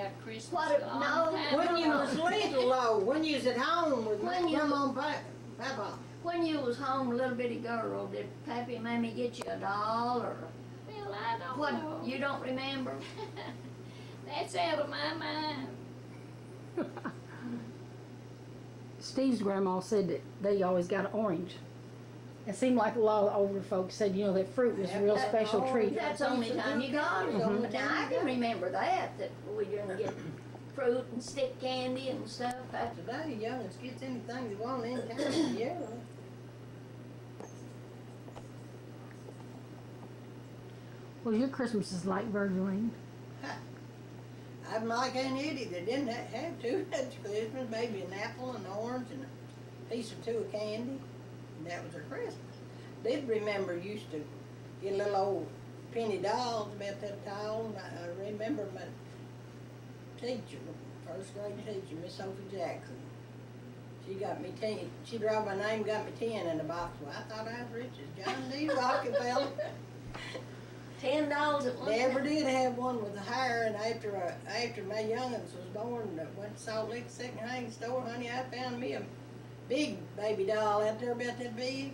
have Christmas. No, when you was little, though, when you was at home with Grandma and Papa. When you was home, a little bitty girl, did Pappy and Mammy get you a doll or Well, I don't what? know. You don't remember? That's out of my mind. Steve's grandma said that they always got an orange. It seemed like a lot of older folks said, you know, that fruit was a real special treat. That's the only time you got it. Now I can remember that we didn't get fruit and stick candy and stuff. Today, youngins gets anything they want any time of year. Well, your Christmas is like Virgileen. I'm like Aunt Eddie, they didn't have too much Christmas, maybe an apple, an orange, and a piece or two of candy, and that was their Christmas. Did remember used to get little old penny dolls about that tall, and I remember my teacher, first grade teacher, Miss Sophie Jackson. She got me 10, she drew my name, got me 10 in the box. Well, I thought I was rich as John D. Rockefeller. $10 at one Never time. did have one with a hair, and after my youngins was born, I went to Salt Lake second-hand store, honey, I found me a big baby doll out there about that big.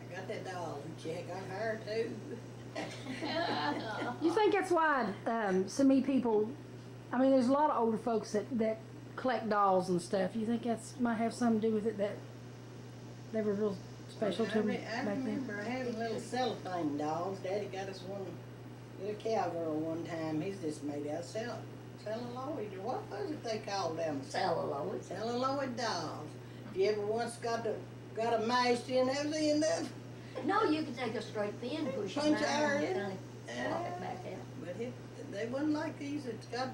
I got that doll, and she got hair too. You think that's why so many people, I mean, there's a lot of older folks that collect dolls and stuff. You think that's might have something to do with it, that they were real special to them I back then? remember having little cellophane dolls. Daddy got us one little cowgirl one time. He's just made out of celluloid, or what was it they called them? Celluloid. Celluloid dolls. If you ever once got a mashed in, that was the end of it. No, you can take a straight pin, push it Punch down, iron. and swap it back out. But they wasn't like these. It's got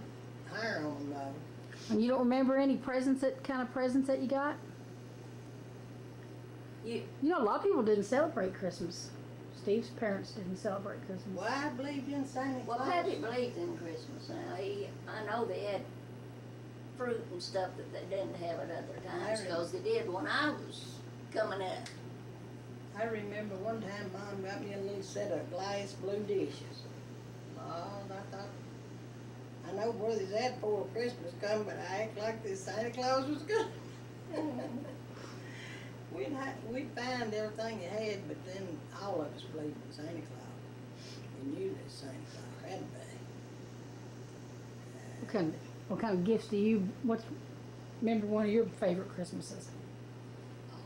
hair on them though. And you don't remember any presents, that kind of presents that you got? You know, a lot of people didn't celebrate Christmas. Steve's parents didn't celebrate Christmas. Well, I believed in Santa Claus. Well, Pappy believed in Christmas. Now, I know they had fruit and stuff that they didn't have at other times, because they did when I was coming up. I remember one time Mom got me a little set of glass blue dishes. Lord, I thought, I know where they's at before Christmas come, but I act like this Santa Claus was good. We'd find everything they had, but then all of us believed in Santa Claus. We knew that Santa Claus had to be. What kind of gifts do you, remember one of your favorite Christmases? Oh,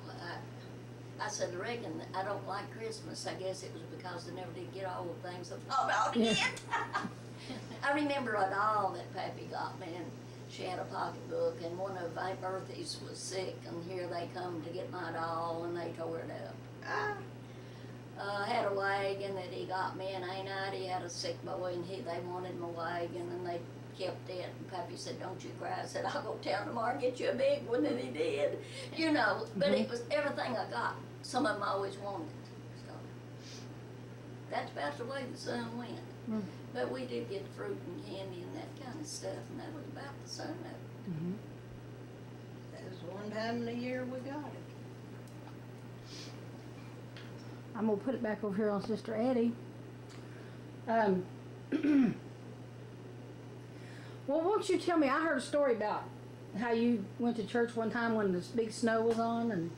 I said, I reckon I don't like Christmas. I guess it was because I never did get all the things I thought I ought to get. I remember a doll that Pappy got me, and she had a pocketbook, and one of Aunt Berthie's was sick, and here they come to get my doll, and they tore it up. I had a wagon that he got me, and Aunt Ida had a sick boy, and they wanted my wagon, and they kept it, and Pappy said, don't you cry. I said, I'll go down tomorrow and get you a big one, and he did. You know, but it was everything I got. Some of them I always wanted. So that's about the way the sun went. But we did get fruit and candy and that kind of stuff, and that was about the sun of it. That was one time in the year we got it. I'm going to put it back over here on Sister Addie. Well, won't you tell me, I heard a story about how you went to church one time when this big snow was on and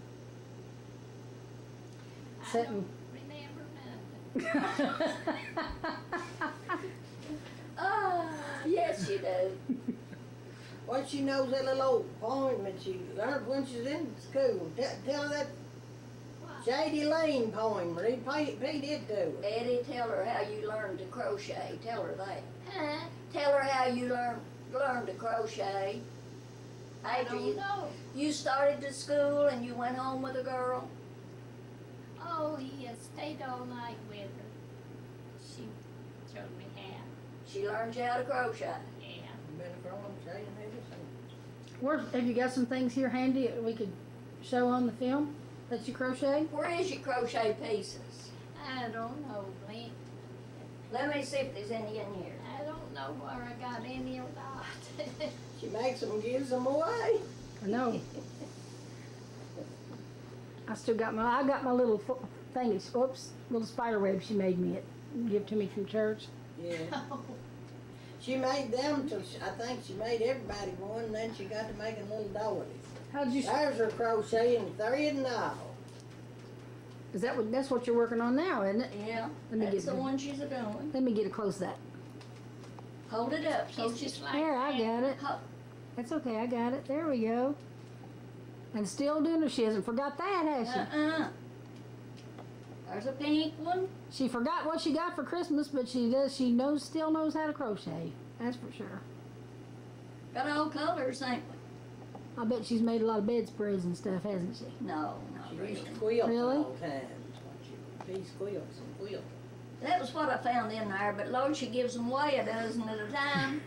I don't remember nothing. Yes, you do. What she knows that little old poem that she learned when she was in school. Tell her that Shady Lane poem. Read Pete it to her. Eddie, tell her how you learned to crochet. Tell her that. Huh? Tell her how you learned to crochet. I don't know. You started to school and you went home with a girl. Oh, he stayed all night with her. She showed me how. She learned you how to crochet. Yeah. Been crocheting ever since. have you got some things here handy that we could show on the film that you crochet? Where is your crochet pieces? I don't know, Glenn. Let me see if there's any in here. I don't know where I got any or not. She makes them and gives them away. I know. I got my little thing, little spider web she made me, give to me from church. Yeah. She made them till, I think she made everybody one, and then she got to making little doilies. How'd you? There's her crocheting, thread and all. Is that what? That's what you're working on now, isn't it? Yeah, Let me that's get the one she's a doing. Let me get a close that. Hold it up so It's she's just like There, I got it. Ho- That's okay. I got it. There we go. And still doing it. She hasn't forgot that, has she? There's a pink one. She forgot what she got for Christmas, but she does. She still knows how to crochet. That's for sure. Got all colors, ain't we? I bet she's made a lot of bedspreads and stuff, hasn't she? No, not She really. used to quilt Really? all the time. She piece quilts and quilt. That was what I found in there, but Lord, she gives them away a dozen at a time.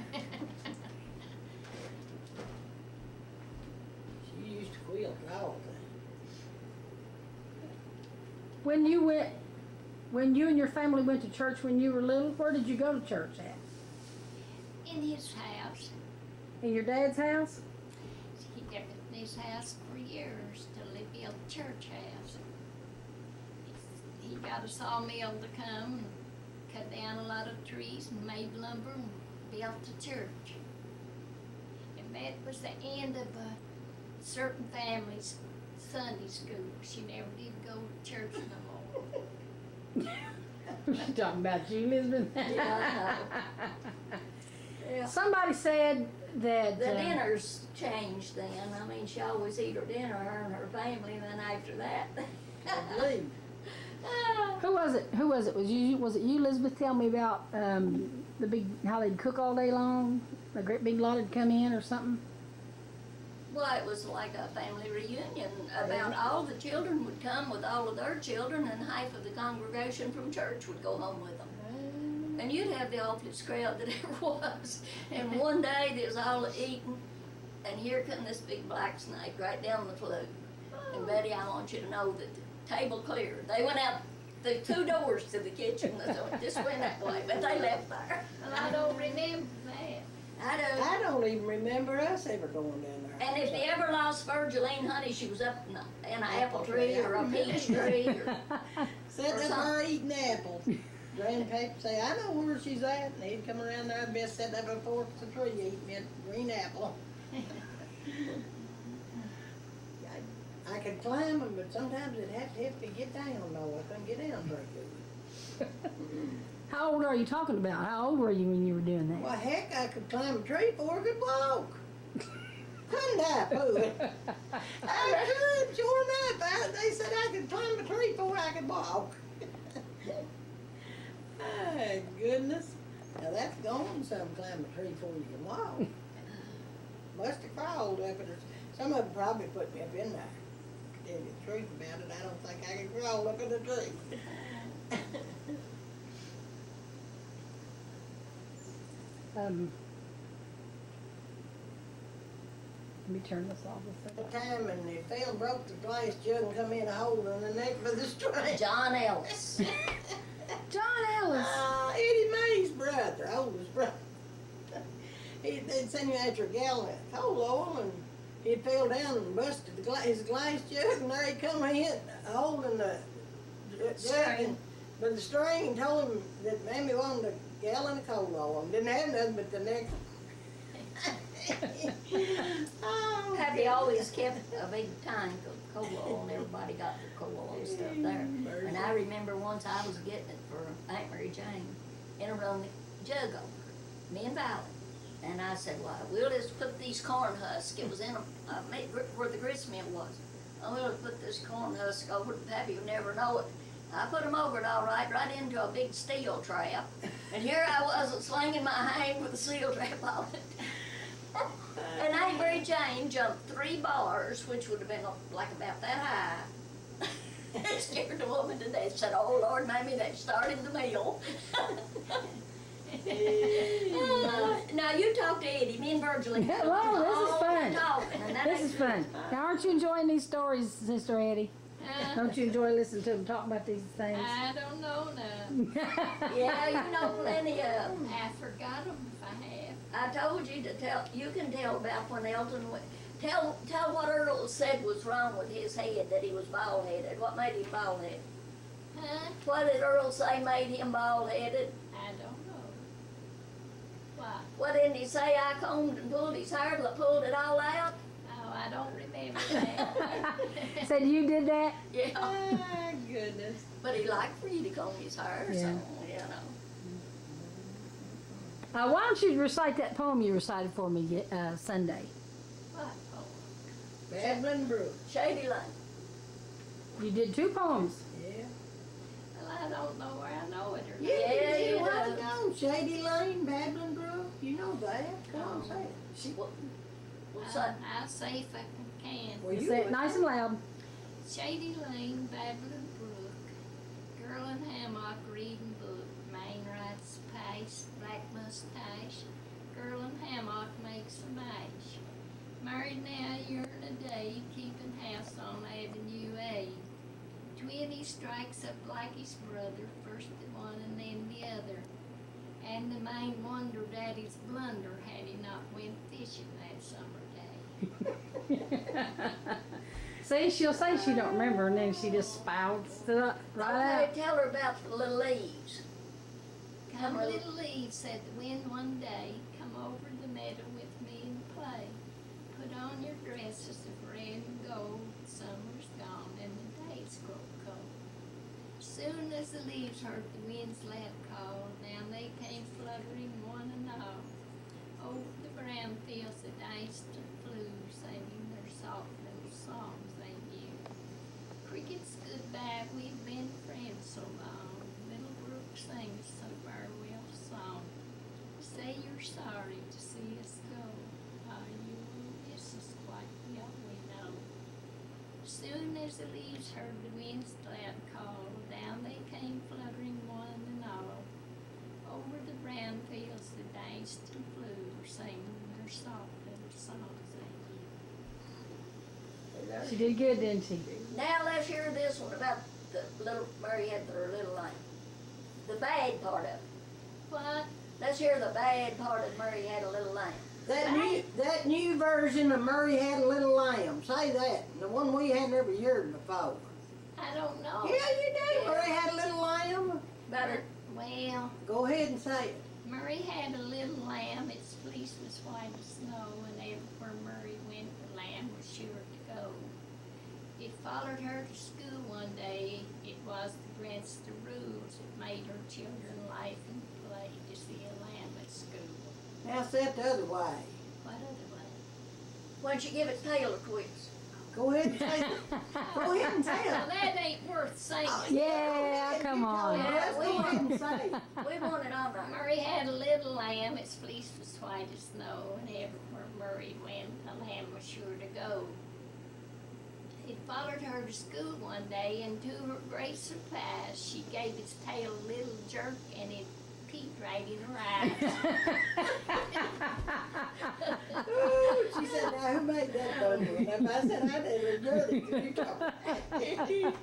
She used to quilt all the time. When you and your family went to church when you were little, where did you go to church at? In his house. In your dad's house? He lived in his house for years till they built a church house. He got a sawmill to come and cut down a lot of trees and made lumber and built the church. And that was the end of a certain family's Sunday school. She never did go to church no more. She's talking about you, Elizabeth. Yeah, Yeah. Somebody said that The dinners changed then. I mean, she always eat her dinner, her and her family, and then after that. I believe. Who was it? Was it you, Elizabeth? Tell me about the big how they'd cook all day long. A great big lot would come in or something. Well, it was like a family reunion. About all the children would come with all of their children, and half of the congregation from church would go home with them. And you'd have the awfulest crowd that ever was. And one day they was all eating, and here come this big black snake right down the flue. And Betty, I want you to know that the table cleared. They went out the 2 doors to the kitchen. So it just went that way, but they left there. Well, I don't remember that. I do. I don't even remember us ever going down there. And if they ever lost Virgileen, honey, she was up in an apple tree or a peach tree. Or, Sitting up there eating apples. Grandpappy say, I know where she's at. And he'd come around there and be sitting up before the tree eating a green apple. I could climb them, but sometimes it'd have to help me get down. No, I couldn't get down very good. How old are you talking about? How old were you when you were doing that? Well, heck, I could climb a tree before I could walk. Couldn't I, Pooh? I could, sure enough. They said I could climb a tree before I could walk. My goodness. Now that's going some, climb a tree before you can walk. Must have crawled up it. Some of them probably put me up in there. To tell you the truth about it, I don't think I could crawl up in a tree. Let me turn this off a The second. time and they fell and broke the glass jug and come in a hole in the neck for the string. John Ellis. John Ellis. Eddie Mae's brother, oldest brother. They'd send you after a gallon of coal oil, and he fell down and busted his glass jug, and there he come in holding the jug String. with the string, and told him that Mammy wanted a gallon of coal oil and didn't have nothing but the neck. Oh, Pappy always kept a big tank of coal oil, and everybody got the coal oil and stuff there. And I remember once I was getting it for Aunt Mary Jane, in a run jug over, me and Valley. And I said, well, we'll just put these corn husks, it was in where the grist mill was. We'll put this corn husk over, and Pappy would never know it. I put them over it all right into a big steel trap. And here I was slinging my hand with a steel trap on it. And Aunt Mary Jane jumped 3 bars, which would have been like about that high. It scared the woman to death. Said, oh Lord, Mammy, they've started the meal. Now you talk to Eddie, me and Virgileen. Hello, this is fun. Talking, and that This ain't- is fun. Now, aren't you enjoying these stories, Sister Eddie? Don't you enjoy listening to them talk about these things? I don't know now. Yeah, you know plenty of them. I forgot them if I have. I told you to tell, you can tell about when Elton went. Tell what Earl said was wrong with his head, that he was bald-headed. What made him bald-headed? Huh? What did Earl say made him bald-headed? I don't know. What? What didn't he say? I combed and pulled his hair, pulled it all out? Oh, I don't remember that. Said you did that? Yeah. Ah, goodness. But he liked for you to comb his hair, Yeah. so, you know. Why don't you recite that poem you recited for me Sunday? What? Oh, Babbling Brook. Shady Lane. You did 2 poems. Yeah. well, I don't know where I know it or not. Yeah, you you know. know. Shady Lane, Babbling Brook. You know that. Come on, say it. What's that? I'll say if I can. Well, you Say it would. nice and loud. Shady Lane, Babylon Brook, girl in hammock reading book, main rides pace, black mustache, girl in hammock makes a mash. Married now a year and a day, keeping house on Avenue A. 20 strikes up like his brother, first the one and then the other. And the main wonder Daddy's blunder had he not went fishing that summer day. See, she'll say she don't remember, and then she just spouts it up right Okay, tell her about the little leaves. Come little leaves, said the wind one day, come over the meadow with me and play. Put on your dresses of red and gold, summer's gone and the days grow cold. Soon as the leaves heard the wind's loud call, down they came fluttering one and all. Over the brown fields that danced and flew, singing their soft little songs they knew. Crickets goodbye, we've been friends so long. Little brook sings a farewell song. Say you're sorry to see us go. You will miss us quite well, we know. Soon as the leaves heard the wind's glad call, down they came fluttering one and all. Over the brown fields that danced and flew, singing their soft little songs they knew. She did good, didn't she? Now let's hear this one about the little Mary had her little lamb. The bad part of it. What? Let's hear the bad part of Mary had a little lamb. That new version of Murray Had a Little Lamb. Say that. The one we had every year before. I don't know. Yeah, you do. Yeah. Murray Had a Little Lamb. Better. Well, Go ahead and say it. Murray had a little lamb, its fleece was white as snow, and everywhere Murray went, the lamb was sure to go. It followed her to school one day, it was against the rules, it made her children laugh and play to see a lamb at school. Now say it the other way. What other way? Why don't you give it tail a twist? Go ahead and say it. Go ahead and say Now it. that ain't worth saying. Yeah, come on. Yes, go ahead and say it. We want it on right. Murray had a little lamb, its fleece was white as snow, and everywhere Murray went, the lamb was sure to go. It followed her to school one day, and to her great surprise, she gave its tail a little jerk, and it peeped right in her eyes. Ooh, she said, now who made that funny one? If I said I did it, good. You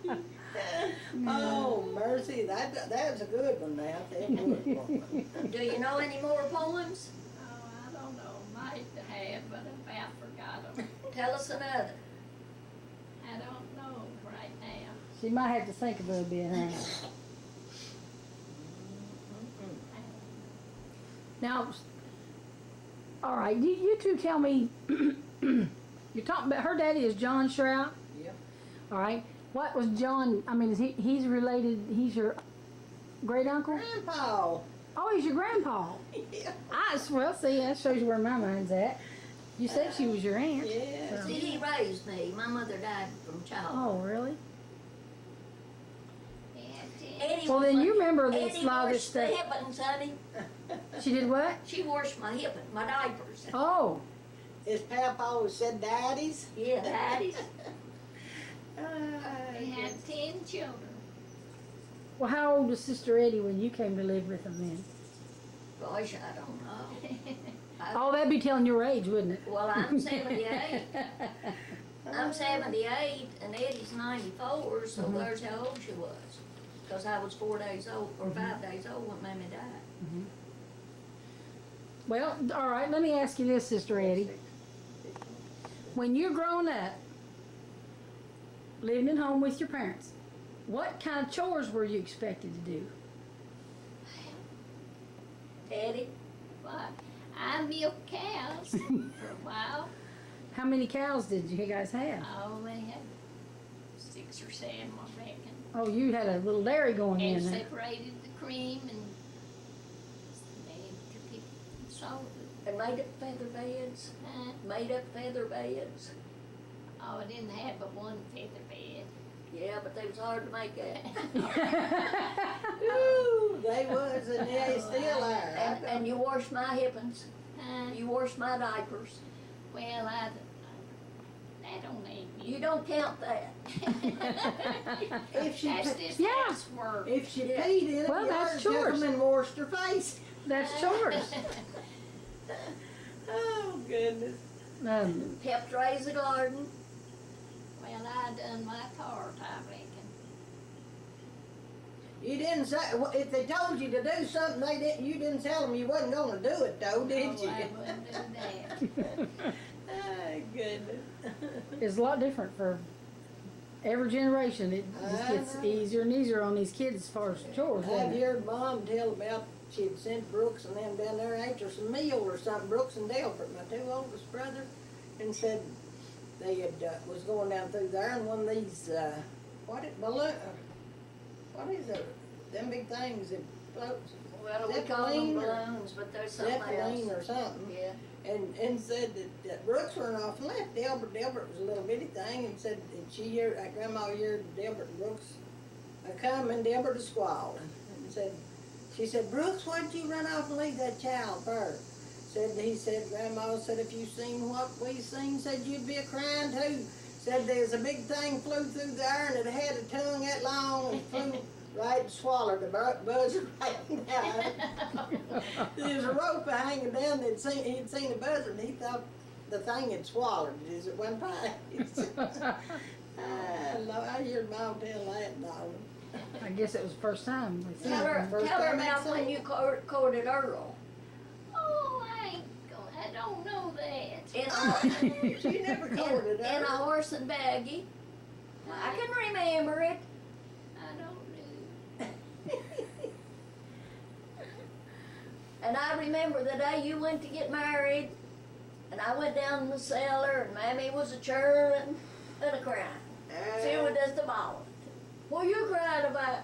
Oh, mercy, that's a good one now. That's a good one. Do you know any more poems? Oh, I don't know, might have, but I about forgot them. Tell us another. I don't know right now. She might have to think a little bit, huh? Now, all right, you two tell me, you're talking about, her daddy is John Shrout? Yep. All right, what was John, I mean, is he's related, he's your great uncle? Grandpa. Oh, he's your grandpa. Yeah. Well, see, that shows you where my mind's at. You said she was your aunt. Yeah. See, he raised me. My mother died from childhood. Oh, really? Eddie Well, then you remember Eddie this lot of washed the stuff. hippins, honey. She did what? She washed my hippin, my diapers. Oh, His papa always said daddies. Yeah, daddies. They had 10 children. well, how old was Sister Eddie when you came to live with them then? Gosh, I don't know. Oh, that'd be telling your age, wouldn't it? Well, I'm 78. I'm 78 and Eddie's 94, so there's how old she was. Because I was 4 days old, or 5 days old when Mammy died. Well, all right, let me ask you this, Sister Eddie. When you're growing up, living at home with your parents, what kind of chores were you expected to do? Eddie, What? I milked cows for a while. How many cows did you guys have? Oh, they had 6 or 7, I reckon. Oh, you had a little dairy going And in there. separated the cream and made to people sold it. And made up feather beds. Made up feather beds. Oh, I didn't have but one feather bed. Yeah, but they was hard to make up. Ooh, they was and they still are. And you washed my hippins. Uh, You washed my diapers. well, that don't need You don't count that. If she That's pa- just Yeah. housework. If she Yeah. peed in it, Well, you that's oughta took chores. 'em and washed her face. That's chores. Oh, goodness. Helped raise the garden. Well, I done my part, I reckon. You didn't say, if they told you to do something, you didn't tell them you wasn't gonna do it though, did No, you? I wouldn't do that. Oh, goodness. It's a lot different for every generation. It just gets Uh-huh. easier and easier on these kids as far as chores. doesn't I've it? heard Mom tell about she'd sent Brooks and them down there after some meal or something, Brooks and Delbert, my 2 oldest brothers, and said they had, was going down through there and one of these, what is it, them big things that floats, Well, we call them Zeppelin or- balloons, but there's something Zeppelin else. or something. Yeah. And said that Brooks were off and left Delbert. Delbert was a little bitty thing and said that she heard, Grandma heard Delbert and Brooks come and Delbert was squalling. And she said, Brooks, why'd you run off and leave that child for? He said, Grandma said, if you seen what we seen, said you'd be a crying too. Said there's a big thing flew through the air and it had a tongue that long and flew right and swallowed the buzzard right down. There was a rope hanging down that he'd seen a buzzard and he thought the thing had swallowed it as it went by. I heard Mom tell that now. I guess it was the first time. we seen Tell it. her, First tell her time about I'd when seen you it. courted Earl. Oh, I don't know that. She never courted In her. a horse and buggy. I can remember it. I don't know. And I remember the day you went to get married, and I went down in the cellar, and Mammy was a churning and a crying. She was just a bawling. What you crying about?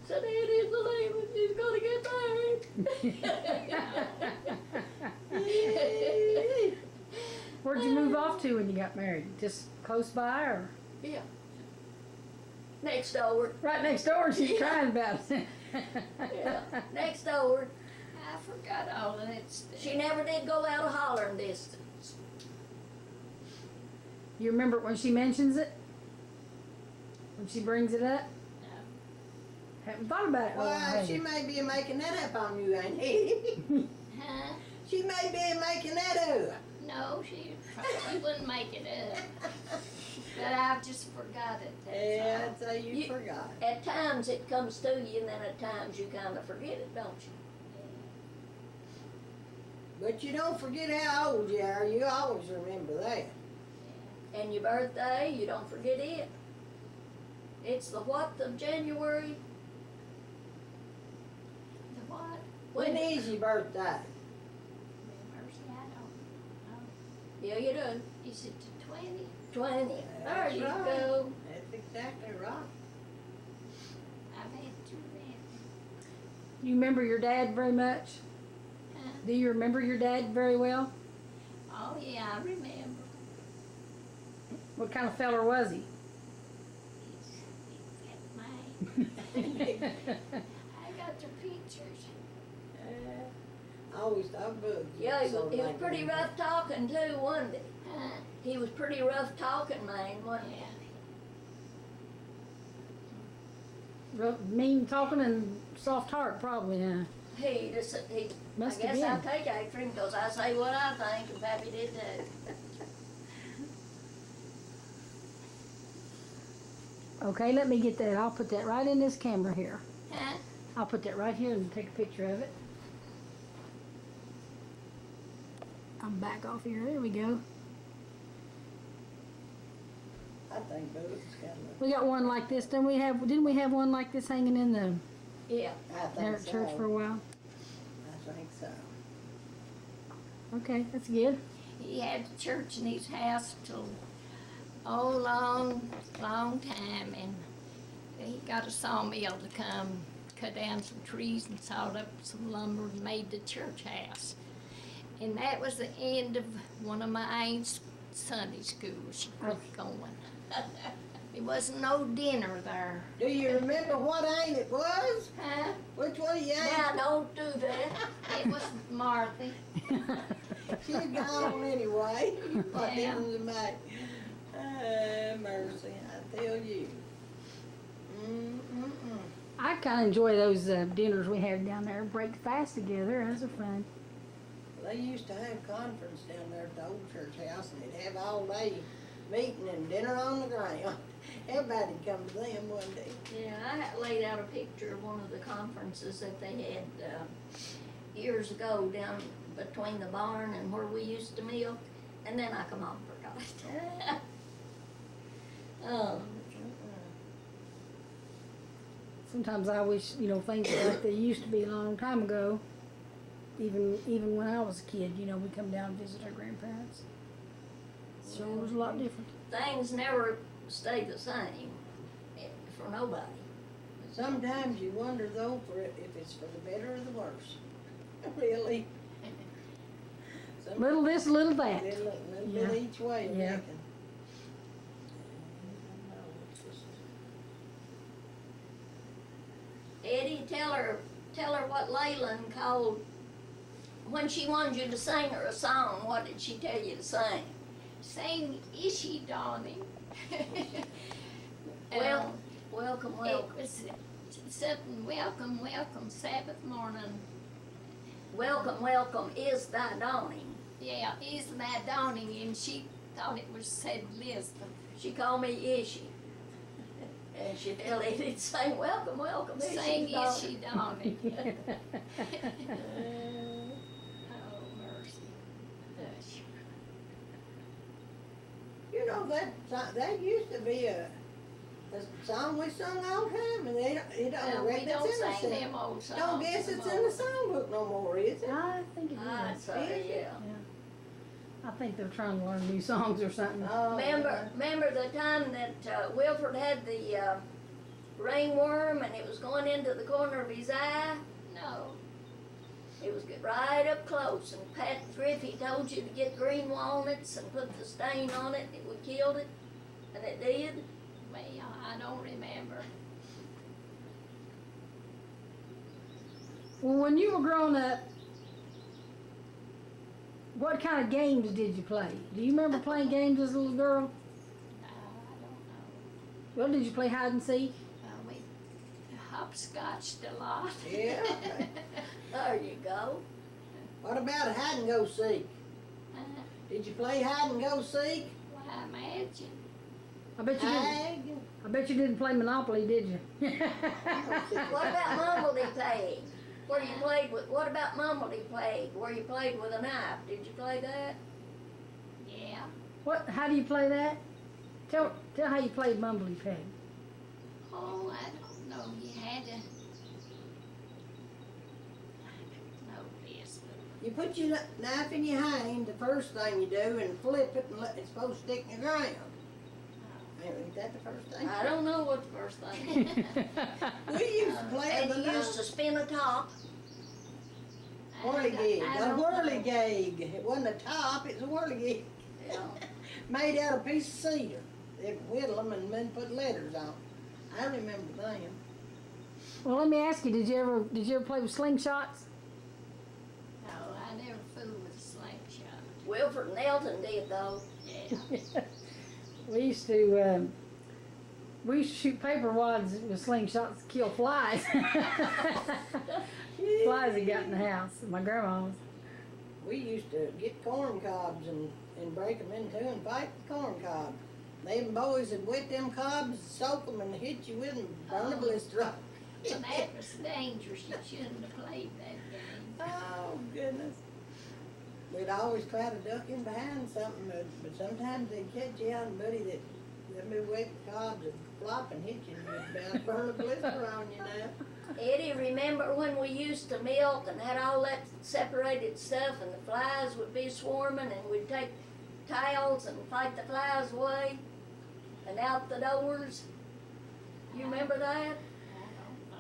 Said Eddie's leaving, she's gonna get married. Where'd you move off to when you got married? Just close by or Yeah. Next door. right next door? She's crying about it. Yeah. Next door. I forgot all of that stuff. She never did go out of hollering distance. You remember when she mentions it? When she brings it up? No. Haven't thought about it. Well, she may be making that up on you, ain't she? Huh? She may be making that up. No, she wouldn't make it up. But I just forgot it. Yeah, That's I'd say you You- forgot. At times it comes to you, and then at times you kind of forget it, don't you? But you don't forget how old you are. You always remember that. And your birthday, you don't forget it. It's the what of January? The what? When is your birthday? Mercy, I don't know. Yeah, you do. Is it the 20? 20. There That's you right. go. That's exactly right. I've had 2 then. You remember your dad very much? Huh? Do you remember your dad very well? Oh, yeah, I remember. What kind of feller was he? He's I got the pictures. I always thought bugs. Yeah, he so was like pretty that. rough talking too, wasn't he? Huh? He was pretty rough talking, man, wasn't he? Yeah. Real mean talking and soft heart, probably, huh? He just, he, Must I have guess I been. take after him because I say what I think, and Pappy did too. Okay, let me get that. I'll put that right in this camera here. Huh? I'll put that right here and take a picture of it. I'm back off here. There we go. I think bugs kind of. We got one like this. Didn't we have one like this hanging in the Yeah. I there think at church so. for a while? I think so. Okay, that's good. He had the church in his house till long time, and he got a sawmill to come cut down some trees and sawed up some lumber and made the church house. And that was the end of one of my aunt's Sunday schools. She quit going. There wasn't no dinner there. Do you remember what ain't it was? Huh? Which one of you Now, ain't? don't do that. It was Martha. She's gone anyway. What Yeah. difference it make? Mercy, I tell you. Mm-mm-mm. I kind of enjoy those dinners we have down there. Break fast together. Those are fun. They used to have conference down there at the old church house, and they'd have all day meeting and dinner on the ground. Everybody'd come to them one day. Yeah, I had laid out a picture of one of the conferences that they had years ago down between the barn and where we used to milk, and then I come on and forgot it. Oh, Sometimes I wish, things like they used to be a long time ago. Even when I was a kid, we come down and visit our grandparents. Sure was a lot different. things never stay the same for nobody. Sometimes you wonder though if it's for the better or the worse. Really. Some- Little this, little that. Little Yeah. bit each way, I Yeah. reckon. Eddie, tell her what Leyland called, when she wanted you to sing her a song, what did she tell you to sing? Sing Ishi Dawning. Well, welcome, It welcome. was something, welcome, welcome, Sabbath morning. Welcome, welcome is thy dawning. Yeah, is my dawning, and she thought it was said Lisbon. She called me Ishi. And she tell Eddie to sing, welcome, welcome, Sing Ishi's Ishi Dawning. dawning. Oh, mercy. Hush. You know, that used to be a song we sung all the time, and it No, don't we reckon don't it's in the sing song. them old songs. Don't guess it's in the songbook no more, is it? I think it I'd is. say, yeah. I think they're trying to learn new songs or something. Oh, Remember the time that Wilford had the ringworm and it was going into the corner of his eye? No. It was right up close, and Pat Griffey told you to get green walnuts and put the stain on it, it would kill it, and it did. Well, I don't remember. Well, when you were growing up, what kind of games did you play? Do you remember playing games as a little girl? I don't know. Well, did you play hide and seek? We hopscotched a lot. Yeah. There you go. What about hide and go seek? Uh, Did you play hide and go seek? well, I imagine. I bet you didn't. Tag? I bet you didn't play Monopoly, did you? What about Mumbledy Plague? Where you played with, what about Mumbledy Plague, where you played with a knife? Did you play that? Yeah. What? How do you play that? Tell how you played Mumbly Peg. Oh, I don't know. You had to. I don't know this, but You put your knife in your hand, the first thing you do, and flip it, and it's supposed to stick in the ground. Ain't that the first thing? I don't know what the first thing is. We used to play And it you used to spin a top. whirligig, I a don't know. whirligig. It wasn't a top, it was a whirligig. Yeah. Made out of a piece of cedar. They'd whittle them and then put letters on. I remember them. Well, let me ask you: Did you ever play with slingshots? No, I never fooled with a slingshot. Wilford and Elton did though. Yeah. We used to shoot paper wads with slingshots to kill flies. Flies that got in the house. My grandma's. We used to get corn cobs and break them in two and fight the corn cob. Them boys would wet them cobs, soak them, and hit you with them, burn a blister off. Well, that was dangerous. You shouldn't have played that game. Oh, goodness. We'd always try to duck in behind something, but sometimes they'd catch you out, and buddy, that Let me wait for God to flop and hit you and you'd about burn a blister on you now. Eddie, remember when we used to milk and had all that separated stuff and the flies would be swarming and we'd take towels and fight the flies away and out the doors? You remember that?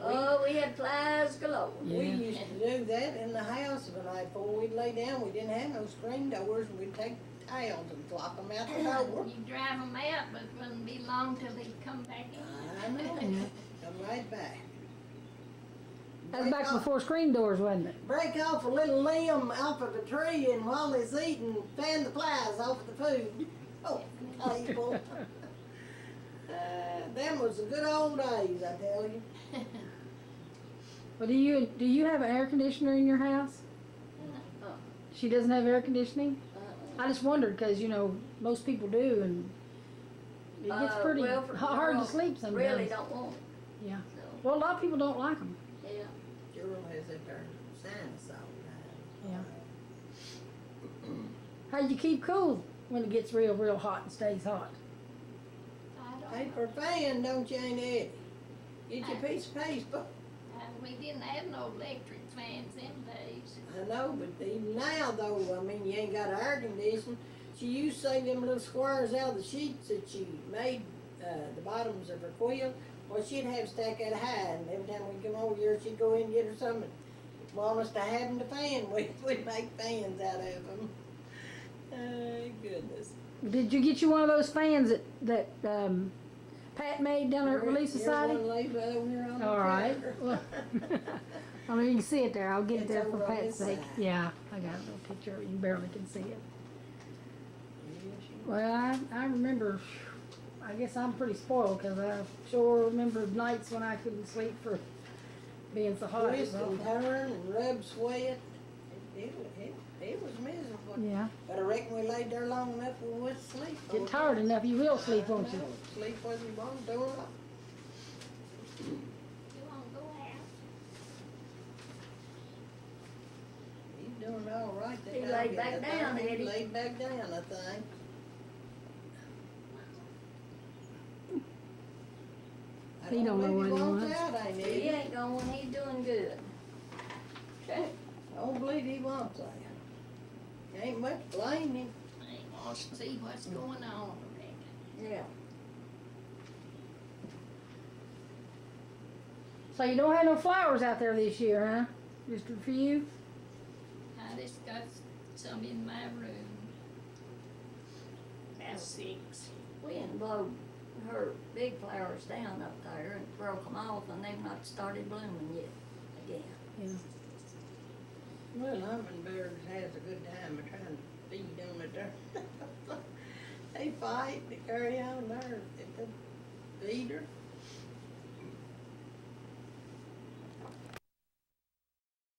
Oh, we had flies galore. Yeah. We used to do that in the house the night before we'd lay down. We didn't have no screen doors and we'd take towels and flop them out the door. You drive them out, but it wouldn't be long till they come back in. I know. Yeah. Come right back. That was back before screen doors, wasn't it? Break off a little limb off of a tree and while it's eating, fan the flies off of the food. Oh, people. Them was the good old days, I tell you. Well, do you have an air conditioner in your house? Uh, She doesn't have air conditioning? uh, I just wondered because, you know, most people do and it gets pretty well, for hard to girls, sleep sometimes. Really don't want it. Yeah. So, Well, a lot of people don't like them. yeah. Gerald has that darn sinus all the time. Yeah. How do you keep cool when it gets real, real hot and stays hot? I don't Paper fan, don't you, Aunt Eddie? Get your piece of paper. we didn't have no electric fans them days. I know, but even now though, I mean, you ain't got air conditioning. She used to say them little squares out of the sheets that she made, the bottoms of her quilt. Well, she'd have stack that high, and every time we come over here, she'd go in and get her something. Want us to have them to fan, we'd make fans out of them. Goodness. Did you get you one of those fans that Pat made down there at Relief There's Society? one laid over here on the All right. counter. Well, I mean, you can see it there. I'll get it It's there for over on Pat's this sake. side. Yeah, I got a little picture of it. You barely can see it. Yeah, she- Well, I remember, I guess I'm pretty spoiled because I sure remember nights when I couldn't sleep for being so hot. It was Twist and awful. turn and rub sweat. It was miserable. Yeah. But I reckon we laid there long enough we would sleep. Get tired enough, you will sleep, won't you? Sleep whether you want to or not. You wanna go out? He's doing all right. He laid back down, He Eddie. laid back down, I think. I He don't know believe what he wants wants. out, ain't He he? ain't going, he's doing good. Okay. I don't believe he wants out. Ain't much blame him. They wants to see what's going on, I reckon. Yeah. So you don't have no flowers out there this year, huh? Just a few? I just got some in my room. About 6. We had blowed her big flowers down up there and broke them off and they've not started blooming yet again. Yeah. Well, hummingbirds has a good time of trying to feed on the dirt. They fight to carry on there. If they feed her,